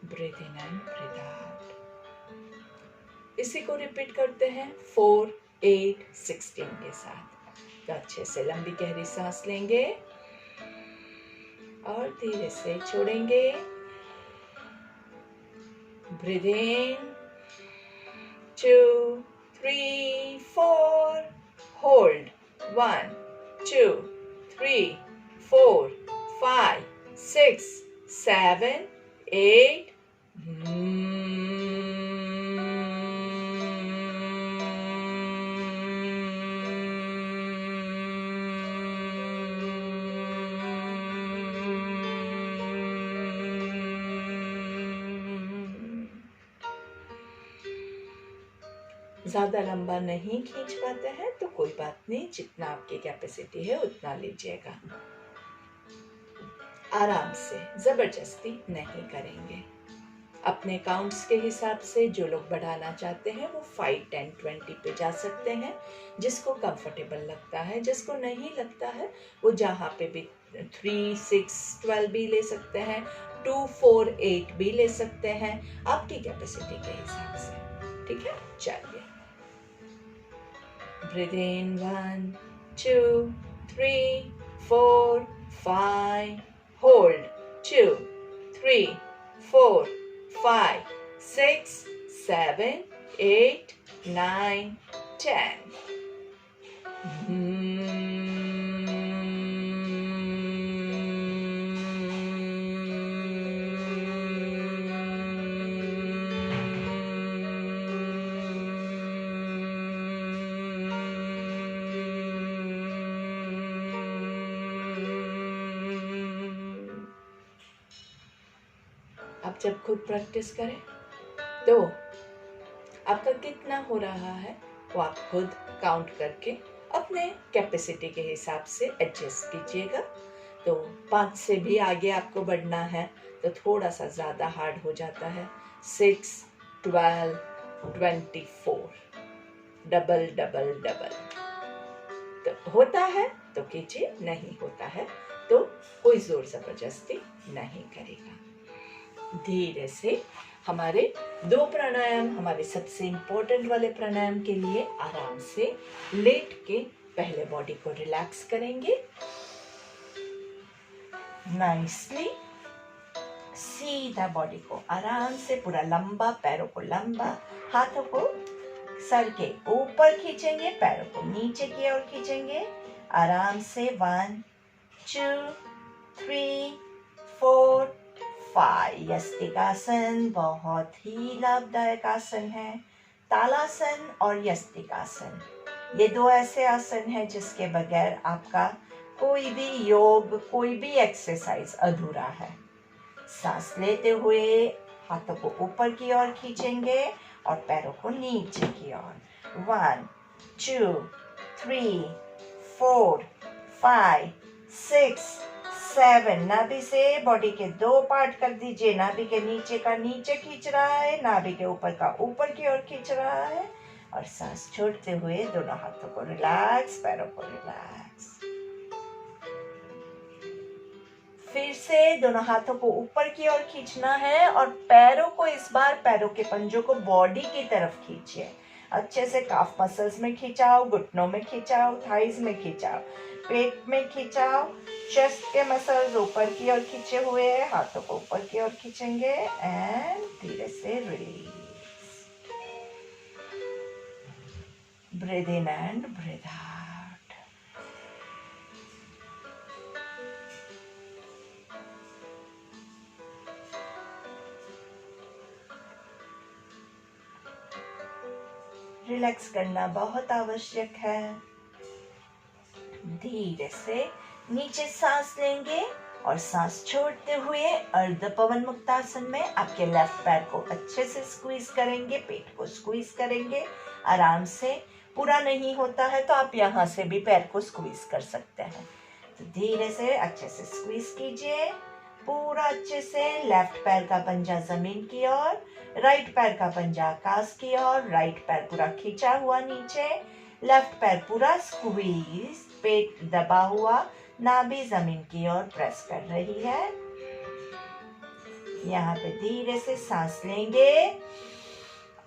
Breathe in and breathe out. इसी को रिपीट करते हैं 4 8 16 के साथ। तो अच्छे से लंबी गहरी सांस लेंगे और धीरे से छोड़ेंगे। ब्रीथ इन, 2 3 4, होल्ड, 1 2 3 4 5 6 7 8. ज्यादा लंबा नहीं खींच पाते हैं तो कोई बात नहीं, जितना आपकी कैपेसिटी है उतना लीजिएगा। आराम से, जबरदस्ती नहीं करेंगे। अपने काउंट्स के हिसाब से जो लोग बढ़ाना चाहते हैं वो 5 10 20 पे जा सकते हैं, जिसको कंफर्टेबल लगता है। जिसको नहीं लगता है वो जहाँ पे भी 3 6 12 भी ले सकते हैं, 2 4 8 भी ले सकते हैं, आपकी कैपेसिटी के हिसाब से। ठीक है, चलिए। Breathe in, 1 2 3 4 5, hold, 2 3 4 5 6 7 8 9 10. आप जब खुद प्रैक्टिस करें तो आपका कितना हो रहा है वो आप खुद काउंट करके अपने कैपेसिटी के हिसाब से एडजस्ट कीजिएगा। तो 5 से भी आगे आपको बढ़ना है तो थोड़ा सा ज़्यादा हार्ड हो जाता है। 6, 12, 24, डबल डबल डबल। तो होता है तो कीजिए, नहीं होता है तो कोई जोर जबरदस्ती नहीं करेगा। धीरे से हमारे 2 प्राणायाम, हमारे सबसे इम्पोर्टेंट वाले प्राणायाम के लिए आराम से लेट के पहले बॉडी को रिलैक्स करेंगे। नाइसली सीधा बॉडी को आराम से पूरा लंबा, पैरों को लंबा, हाथों को सर के ऊपर खींचेंगे, पैरों को नीचे की ओर खींचेंगे आराम से। 1, 2, 3, 4, 5। यस्तिकासन बहुत ही लाभदायक आसन है। तालासन और यस्तिकासन ये 2 ऐसे आसन हैं जिसके बगैर आपका कोई भी योग, कोई भी एक्सरसाइज अधूरा है। सांस लेते हुए हाथों को ऊपर की ओर खींचेंगे और पैरों को नीचे की ओर। 1, 2, 3, 4, 5, 6, 7। नाभि से बॉडी के 2 पार्ट कर दीजिए। नाभि के नीचे का नीचे खींच रहा है, नाभि के ऊपर का ऊपर की ओर खींच रहा है और सांस छोड़ते हुए दोनों हाथों को रिलैक्स, पैरों को रिलैक्स। फिर से दोनों हाथों को ऊपर की ओर खींचना है और पैरों को इस बार पैरों के पंजों को बॉडी की तरफ खींचिए। अच्छे से काफ मसल्स में खिंचाओ, घुटनों में खिंचाओ, थाइज में खिंचाओ, पेट में खिंचाओ, चेस्ट के मसल्स ऊपर की ओर खींचे हुए, हाथों को ऊपर की ओर खींचेंगे एंड धीरे से release. Breathe in and breathe out. Relax करना बहुत आवश्यक है। धीरे से नीचे सांस लेंगे और सांस छोड़ते हुए अर्ध पवन मुक्तासन में आपके लेफ्ट पैर को अच्छे से स्क्वीज करेंगे, पेट को स्क्वीज करेंगे आराम से। पूरा नहीं होता है तो आप यहाँ से भी पैर को स्क्वीज कर सकते हैं। तो धीरे से अच्छे से स्क्वीज कीजिए पूरा अच्छे से। लेफ्ट पैर का पंजा जमीन की ओर, राइट पैर का पंजा आकाश की ओर, राइट पैर पूरा खींचा हुआ नीचे, लेफ्ट पैर पूरा स्क्वीज, पेट दबा हुआ, नाभि जमीन की ओर प्रेस कर रही है। यहाँ पे धीरे से सांस लेंगे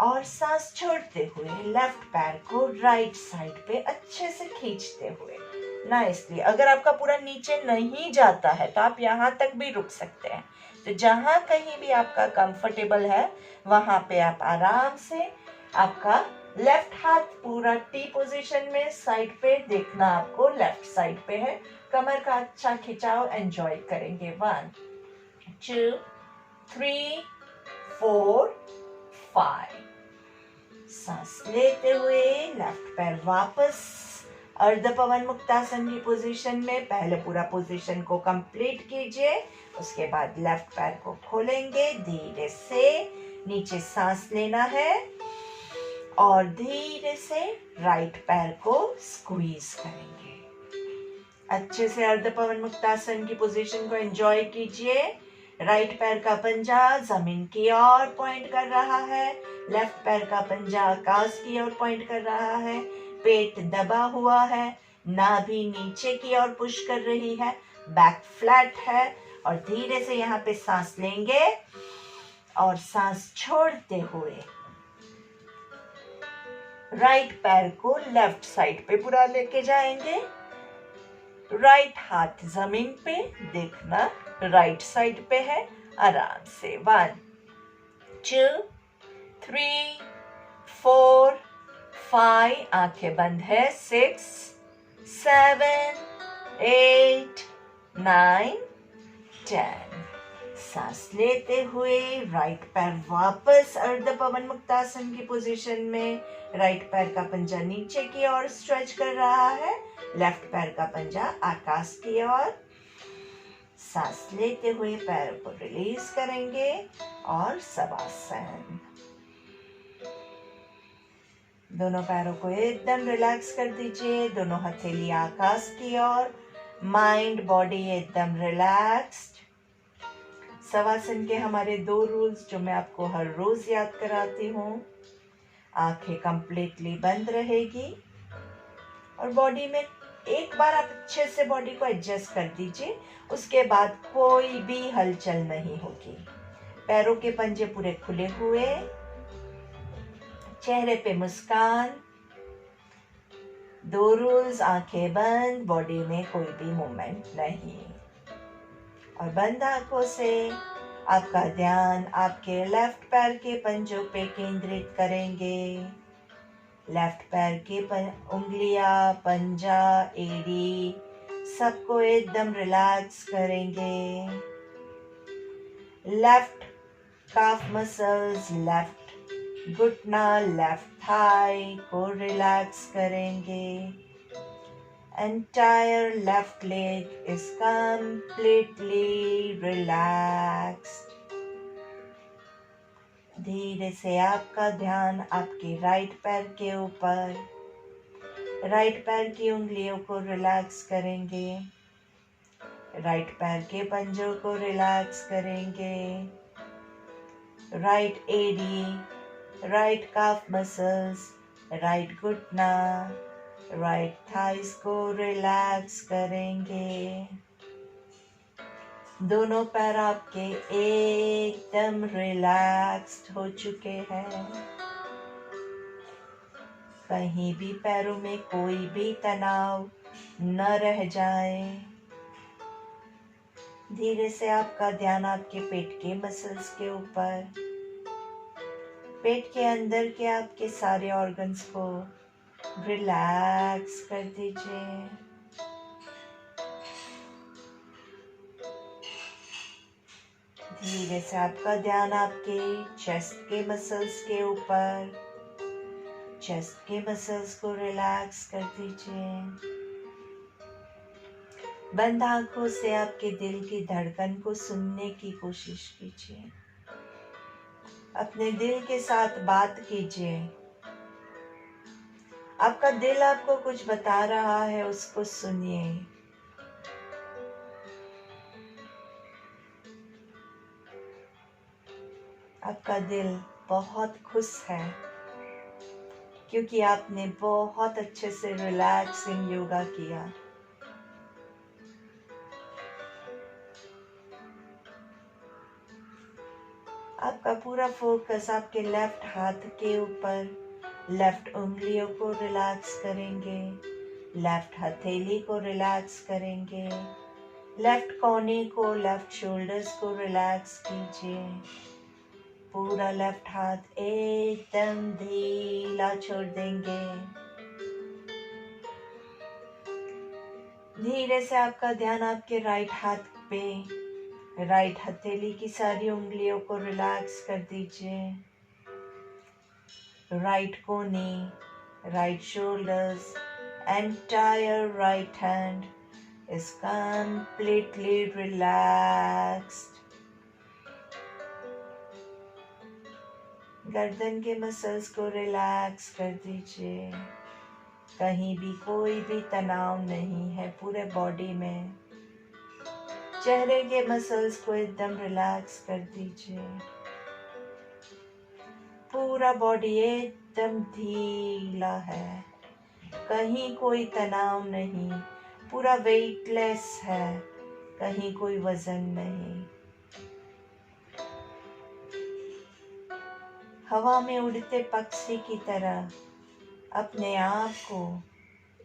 और सांस छोड़ते हुए लेफ्ट पैर को राइट साइड पे अच्छे से खींचते हुए नाइसली। अगर आपका पूरा नीचे नहीं जाता है तो आप यहाँ तक भी रुक सकते हैं। तो जहां कहीं भी आपका कंफर्टेबल है वहां पे आप आराम से आपका लेफ्ट हाथ पूरा टी पोजीशन में साइड पे देखना, आपको लेफ्ट साइड पे है। कमर का अच्छा खिंचाव एंजॉय करेंगे। 1, 2, 3, 4, 5। सांस लेते हुए लेफ्ट पैर वापस अर्ध पवन मुक्तासन की पोजीशन में। पहले पूरा पोजीशन को कंप्लीट कीजिए, उसके बाद लेफ्ट पैर को खोलेंगे। धीरे से नीचे सांस लेना है और धीरे से राइट पैर को स्क्वीज करेंगे। अच्छे से अर्ध पवन मुक्तासन की पोजीशन को एंजॉय कीजिए। राइट पैर का पंजा जमीन की ओर पॉइंट कर रहा है, लेफ्ट पैर का पंजा आकाश की ओर पॉइंट कर रहा है, पेट दबा हुआ है, नाभि नीचे की ओर पुश कर रही है, बैक फ्लैट है और धीरे से यहाँ पे सांस लेंगे और सांस छोड़ते हुए राइट पैर को लेफ्ट साइड पे पूरा लेके जाएंगे। राइट हाथ जमीन पे, देखना राइट साइड पे है आराम से। 1, 2, 3, 4, 5। आंखें बंद है। 6, 7, 8, 9, 10। सांस लेते हुए राइट पैर वापस अर्ध पवन मुक्तासन की पोजीशन में। राइट पैर का पंजा नीचे की ओर स्ट्रेच कर रहा है, लेफ्ट पैर का पंजा आकाश की ओर। सांस लेते हुए पैरों को रिलीज करेंगे और शवासन। दोनों पैरों को एकदम रिलैक्स कर दीजिए, दोनों हथेली आकाश की ओर, माइंड बॉडी एकदम रिलैक्स्ड। शवासन के हमारे 2 रूल्स जो मैं आपको हर रोज याद कराती हूँ। आंखें कंप्लीटली बंद रहेगी और बॉडी में एक बार आप अच्छे से बॉडी को एडजस्ट कर दीजिए, उसके बाद कोई भी हलचल नहीं होगी। पैरों के पंजे पूरे खुले हुए, चेहरे पे मुस्कान। 2 रूल्स, आंखें बंद, बॉडी में कोई भी मूवमेंट नहीं। और बंद आंखों से आपका ध्यान आपके लेफ्ट पैर के पंजों पे केंद्रित करेंगे। लेफ्ट पैर के उंगलियां, पंजा, एड़ी सबको एकदम रिलैक्स करेंगे। लेफ्ट काफ मसल्स, लेफ्ट घुटना, लेफ्ट थाई को रिलैक्स करेंगे। Entire left leg is completely relaxed. धीरे से आपका ध्यान आपके राइट पैर के ऊपर, राइट पैर की उंगलियों को रिलैक्स करेंगे, राइट पैर के पंजों को रिलैक्स करेंगे, राइट एडी, राइट काफ मसल्स, राइट घुटना, राइट थाइस को रिलैक्स करेंगे। दोनों पैर आपके एकदम रिलैक्स्ड हो चुके हैं। कहीं भी पैरों में कोई भी तनाव न रह जाए। धीरे से आपका ध्यान आपके पेट के मसल्स के ऊपर, पेट के अंदर के आपके सारे ऑर्गन्स को रिलैक्स कर दीजिए। धीरे से आपका ध्यान आपके चेस्ट के मसल्स के ऊपर, चेस्ट के मसल्स को रिलैक्स कर दीजिए। बंद आंखों से आपके दिल की धड़कन को सुनने की कोशिश कीजिए। अपने दिल के साथ बात कीजिए। आपका दिल आपको कुछ बता रहा है, उसको सुनिए। आपका दिल बहुत खुश है क्योंकि आपने बहुत अच्छे से रिलैक्सिंग योगा किया। आपका पूरा फोकस आपके लेफ्ट हाथ के ऊपर, लेफ्ट उंगलियों को रिलैक्स करेंगे, लेफ्ट हथेली को रिलैक्स करेंगे, लेफ्ट कोने को, लेफ्ट शोल्डर्स को रिलैक्स कीजिए। पूरा लेफ्ट हाथ एकदम ढीला छोड़ देंगे। धीरे से आपका ध्यान आपके राइट हाथ पे, राइट हथेली की सारी उंगलियों को रिलैक्स कर दीजिए। राइट कोनी, right shoulders, entire right hand is completely relaxed. गर्दन के मसल्स को रिलैक्स कर दीजिए। कहीं भी कोई भी तनाव नहीं है पूरे बॉडी में। चेहरे के मसल्स को एकदम रिलैक्स कर दीजिए। पूरा बॉडी एकदम ढीला है, कहीं कोई तनाव नहीं, पूरा वेटलेस है, कहीं कोई वजन नहीं। हवा में उड़ते पक्षी की तरह अपने आप को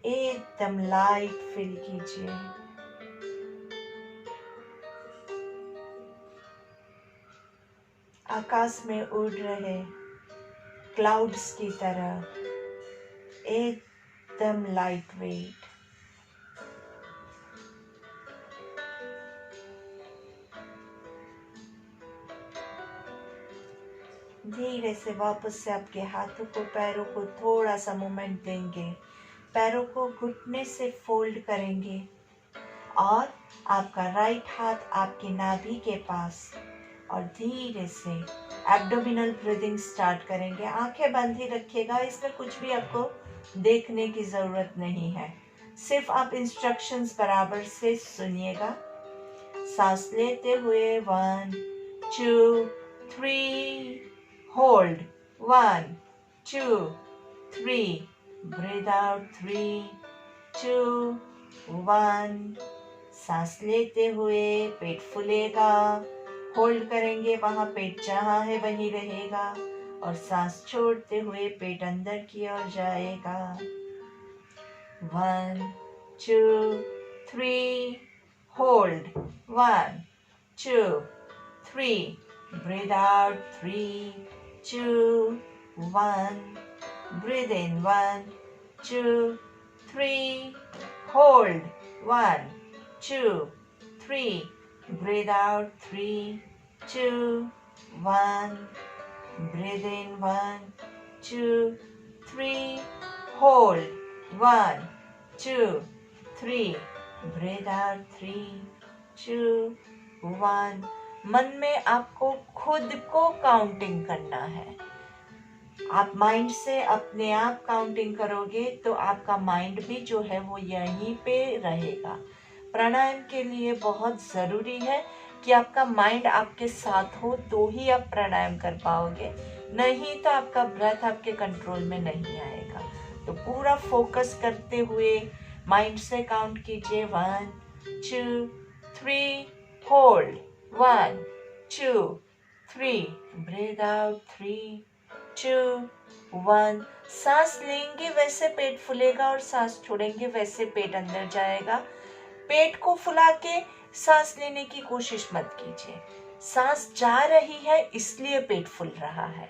एकदम लाइट फील कीजिए। आकाश में उड़ रहे क्लाउड्स की तरह एकदम लाइट वेट। धीरे से वापस से आपके हाथों को, पैरों को थोड़ा सा मूवमेंट देंगे। पैरों को घुटने से फोल्ड करेंगे और आपका राइट हाथ आपके नाभि के पास, और धीरे से एब्डोमिनल ब्रीदिंग स्टार्ट करेंगे। आंखें बंद ही रखिएगा, इसमें कुछ भी आपको देखने की जरूरत नहीं है, सिर्फ आप इंस्ट्रक्शंस बराबर से सुनिएगा। सांस लेते हुए 1 2 3, होल्ड 1 2 3, ब्रीथ आउट 3 2 1। सांस लेते हुए पेट फूलेगा, होल्ड करेंगे, वहां पेट जहां है वहीं रहेगा, और सांस छोड़ते हुए पेट अंदर की ओर जाएगा। 1 2 3, hold 1 2 3, breathe out 3 2 1, breathe in 1 2 3, hold 1 2 3, breathe out 3 2 1, breathe in 1 2 3, hold 1 2 3, breathe out 3 2 1। मन में आपको खुद को काउंटिंग करना है। आप माइंड से अपने आप काउंटिंग करोगे तो आपका माइंड भी जो है वो यहीं पे रहेगा। प्राणायाम के लिए बहुत ज़रूरी है कि आपका माइंड आपके साथ हो तो ही आप प्राणायाम कर पाओगे, नहीं तो आपका ब्रेथ आपके कंट्रोल में नहीं आएगा। तो पूरा फोकस करते हुए माइंड से काउंट कीजिए। 1 2 3, होल्ड 1 2 3, ब्रीथ आउट 3 2 1। सांस लेंगे वैसे पेट फूलेगा और सांस छोड़ेंगे वैसे पेट अंदर जाएगा। पेट को फुला के सांस लेने की कोशिश मत कीजिए। सांस जा रही है इसलिए पेट फूल रहा है,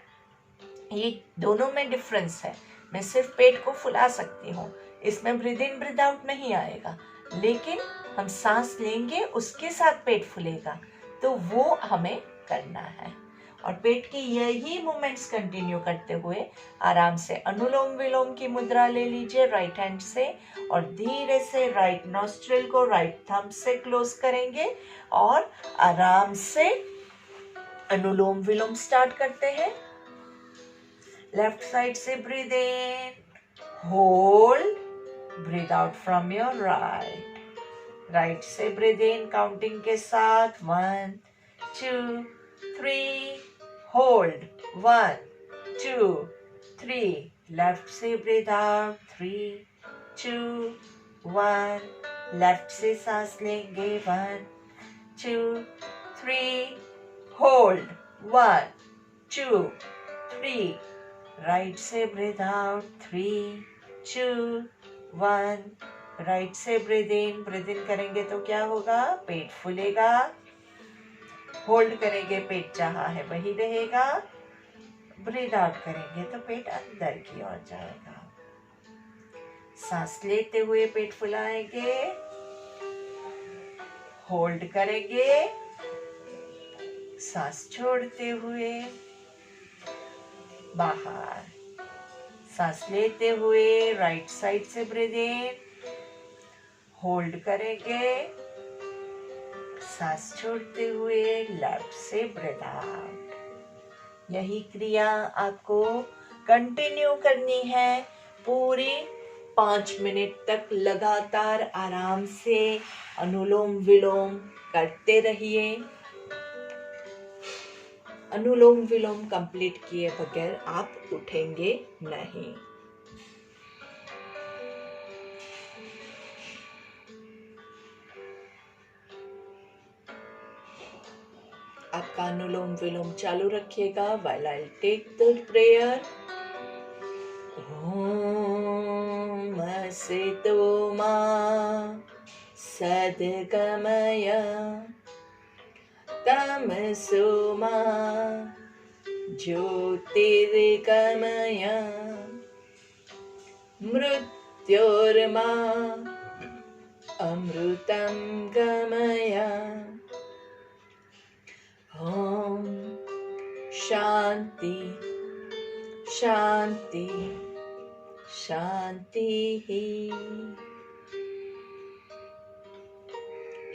ये दोनों में डिफरेंस है। मैं सिर्फ पेट को फुला सकती हूँ, इसमें ब्रीद इन ब्रीद आउट नहीं आएगा, लेकिन हम सांस लेंगे उसके साथ पेट फूलेगा, तो वो हमें करना है। और पेट की यही मूवमेंट्स कंटिन्यू करते हुए आराम से अनुलोम विलोम की मुद्रा ले लीजिए राइट हैंड से, और धीरे से राइट नॉस्ट्रिल को राइट थंब से क्लोज करेंगे और आराम से अनुलोम विलोम स्टार्ट करते हैं। लेफ्ट साइड से breathe in, hold, breathe out from your right. Right से ब्रीद इन काउंटिंग के साथ 1 2 3, होल्ड 1 2 3। लेफ्ट से ब्रीद आउट 3 2 1। लेफ्ट से सांस लेंगे 1 2 3, होल्ड 1 2 3। राइट से ब्रीद आउट 3 2 1। राइट से ब्रीद इन करेंगे तो क्या होगा, पेट फूलेगा। होल्ड करेंगे पेट जहां है वही रहेगा। ब्रीद आउट करेंगे तो पेट अंदर की ओर जाएगा। सांस लेते हुए पेट फुलाएंगे, होल्ड करेंगे, सांस छोड़ते हुए बाहर। सांस लेते हुए राइट साइड से ब्रीद इन, होल्ड करेंगे, सांस छोड़ते हुए लेफ्ट से ब्रीद आउट। यही क्रिया आपको कंटिन्यू करनी है पूरी 5 मिनट तक। लगातार आराम से अनुलोम विलोम करते रहिए। अनुलोम विलोम कंप्लीट किए बगैर आप उठेंगे नहीं। आपका अनुलोम विलोम चालू रखिएगा while I'll take the prayer. ओम असतो मा सद्गमय तमसो मा ज्योतिर्गमय मृत्योर्मा अमृतं गमय। ओम शांति शांति शांति ही।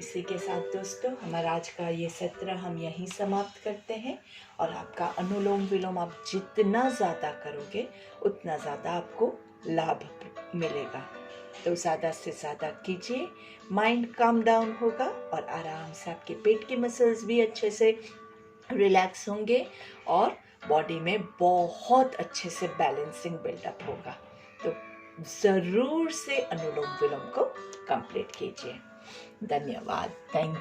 इसी के साथ दोस्तों हमारा आज का ये सत्र हम यहीं समाप्त करते हैं। और आपका अनुलोम विलोम आप जितना ज़्यादा करोगे उतना ज़्यादा आपको लाभ मिलेगा। तो ज़्यादा से ज़्यादा कीजिए, माइंड काम डाउन होगा और आराम से आपके पेट की मसल्स भी अच्छे से रिलैक्स होंगे और बॉडी में बहुत अच्छे से बैलेंसिंग बिल्डअप होगा। तो ज़रूर से अनुलोम विलोम को कंप्लीट कीजिए। धन्यवाद। Thank you.